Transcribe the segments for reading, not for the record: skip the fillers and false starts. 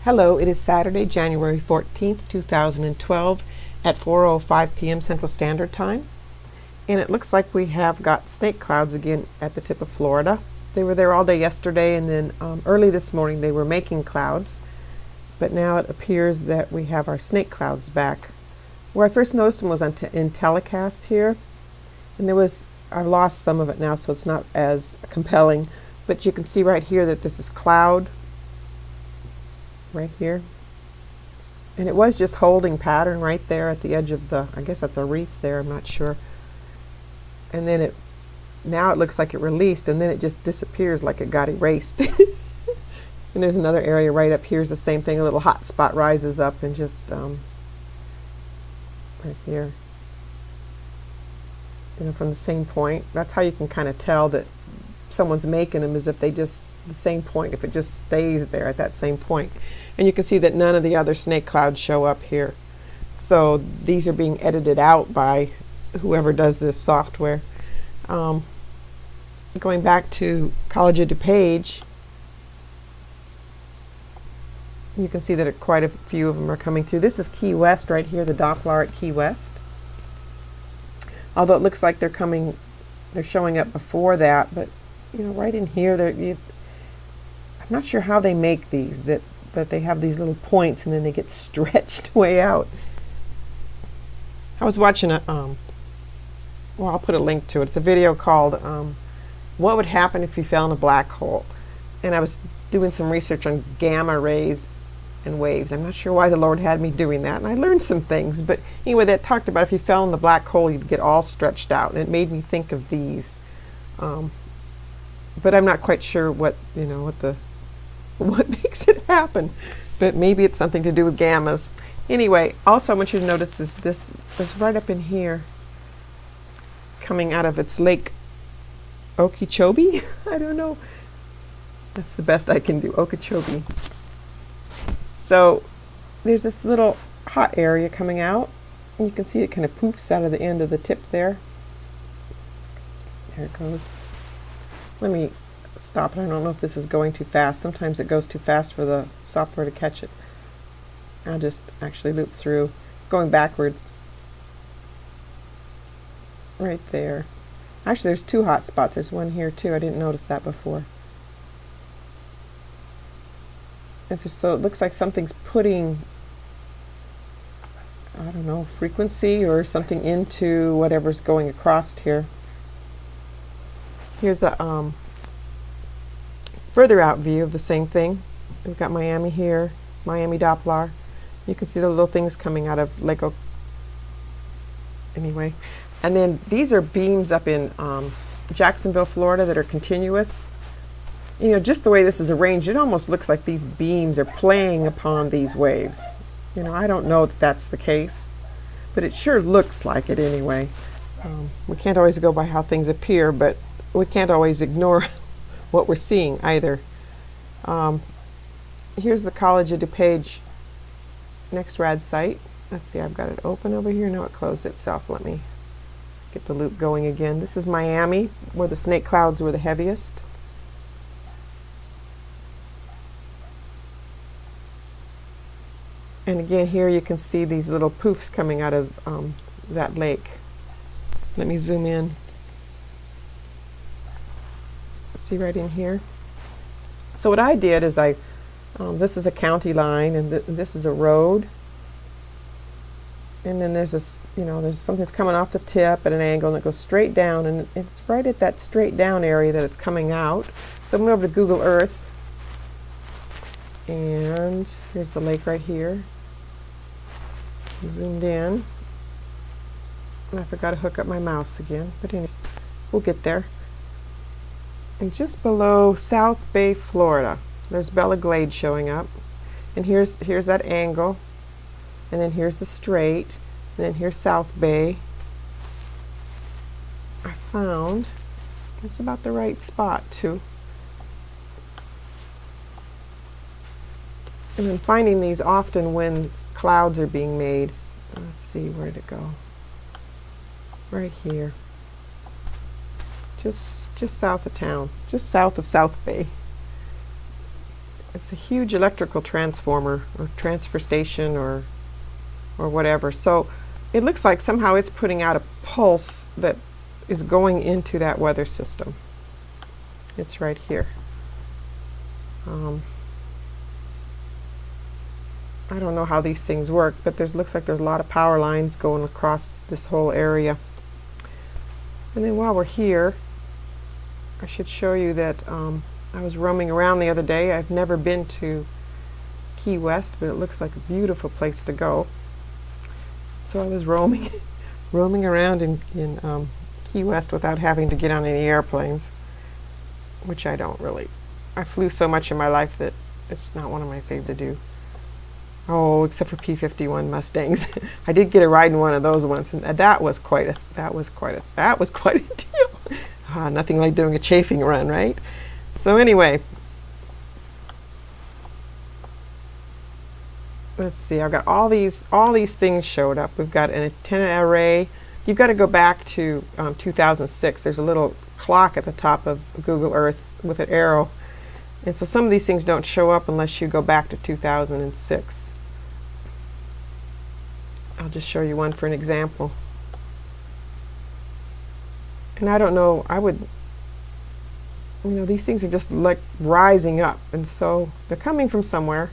Hello, it is Saturday, January 14th, 2012 at 4:05 p.m. Central Standard Time. And it looks like we have got snake clouds again at the tip of Florida. They were there all day yesterday, and then early this morning they were making clouds. But now it appears that we have our snake clouds back. Where I first noticed them was in telecast here. And I've lost some of it now, so it's not as compelling. But you can see right here that this is cloud right here. And it was just holding pattern right there at the edge of I guess that's a reef there, I'm not sure. And then now it looks like it released, and then it just disappears like it got erased. And there's another area right up here is the same thing. A little hot spot rises up and just right here. From the same point. That's how you can kind of tell that someone's making them, is if they just the same point, if it just stays there at that same point. And you can see that none of the other snake clouds show up here. So these are being edited out by whoever does this software. Going back to College of DuPage, you can see that quite a few of them are coming through. This is Key West right here, the Doppler at Key West. Although it looks like they're showing up before that, but right in here, I'm not sure how they make these, that they have these little points and then they get stretched way out. I was watching well, I'll put a link to it. It's a video called What Would Happen If You Fell in a Black Hole? And I was doing some research on gamma rays and waves. I'm not sure why the Lord had me doing that, and I learned some things. But anyway, that talked about if you fell in the black hole, you'd get all stretched out, and it made me think of these. But I'm not quite sure what makes it happen. But maybe it's something to do with gammas. Anyway, also I want you to notice is this right up in here, coming out of its lake Okeechobee. I don't know. That's the best I can do, Okeechobee. So there's this little hot area coming out, and you can see it kind of poofs out of the end of the tip there. There it goes. Let me stop it. I don't know if this is going too fast. Sometimes it goes too fast for the software to catch it. I'll just actually loop through, going backwards. Right there. Actually, there's two hot spots. There's one here too. I didn't notice that before. So it looks like something's putting, I don't know, frequency or something into whatever's going across here. Here's a further out view of the same thing. We've got Miami here, Miami Doppler. You can see the little things coming out of Lake Anyway, and then these are beams up in Jacksonville, Florida, that are continuous. Just the way this is arranged, it almost looks like these beams are playing upon these waves. I don't know if that's the case, but it sure looks like it anyway. We can't always go by how things appear, but we can't always ignore what we're seeing either. Here's the College of DuPage next rad site. Let's see, I've got it open over here. No, it closed itself. Let me get the loop going again. This is Miami, where the snake clouds were the heaviest. And again, here you can see these little poofs coming out of that lake. Let me zoom in. See right in here? So what I did is this is a county line, and this is a road. And then there's this, there's something that's coming off the tip at an angle, and it goes straight down, and it's right at that straight down area that it's coming out. So I'm going over to Google Earth, and here's the lake right here. Zoomed in. I forgot to hook up my mouse again, but anyway, we'll get there. And just below South Bay, Florida, there's Bella Glade showing up, and here's that angle, and then here's the straight, and then here's South Bay. I found it's about the right spot too. And I'm finding these often when clouds are being made. Let's see, where to go. Right here. Just south of town. Just south of South Bay. it's a huge electrical transformer or transfer station or whatever. So it looks like somehow it's putting out a pulse that is going into that weather system. It's right here. I don't know how these things work, but looks like there's a lot of power lines going across this whole area. And then while we're here, I should show you that I was roaming around the other day. I've never been to Key West, but it looks like a beautiful place to go. So I was roaming around in Key West without having to get on any airplanes, which I don't really. I flew so much in my life that it's not one of my favorite to do. Oh, except for P-51 Mustangs. I did get a ride in one of those once, and that was quite a deal. Nothing like doing a chafing run, right? So anyway, let's see. I've got all these things showed up. We've got an antenna array. You've got to go back to 2006. There's a little clock at the top of Google Earth with an arrow, and so some of these things don't show up unless you go back to 2006. I'll just show you one for an example. And I don't know, these things are just like rising up, and so they're coming from somewhere.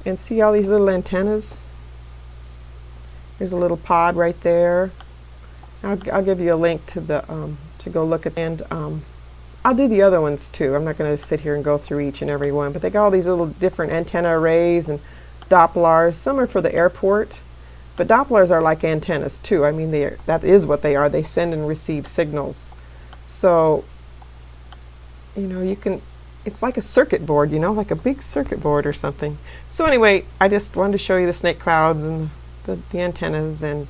And see all these little antennas? There's a little pod right there. I'll give you a link to the to go look at, and I'll do the other ones too. I'm not going to sit here and go through each and every one, but they got all these little different antenna arrays and Dopplers. Some are for the airport, but Dopplers are like antennas too. I mean, that is what they are. They send and receive signals. So, you can, it's like a circuit board, like a big circuit board or something. So anyway, I just wanted to show you the snake clouds and the antennas, and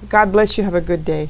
God bless you. Have a good day.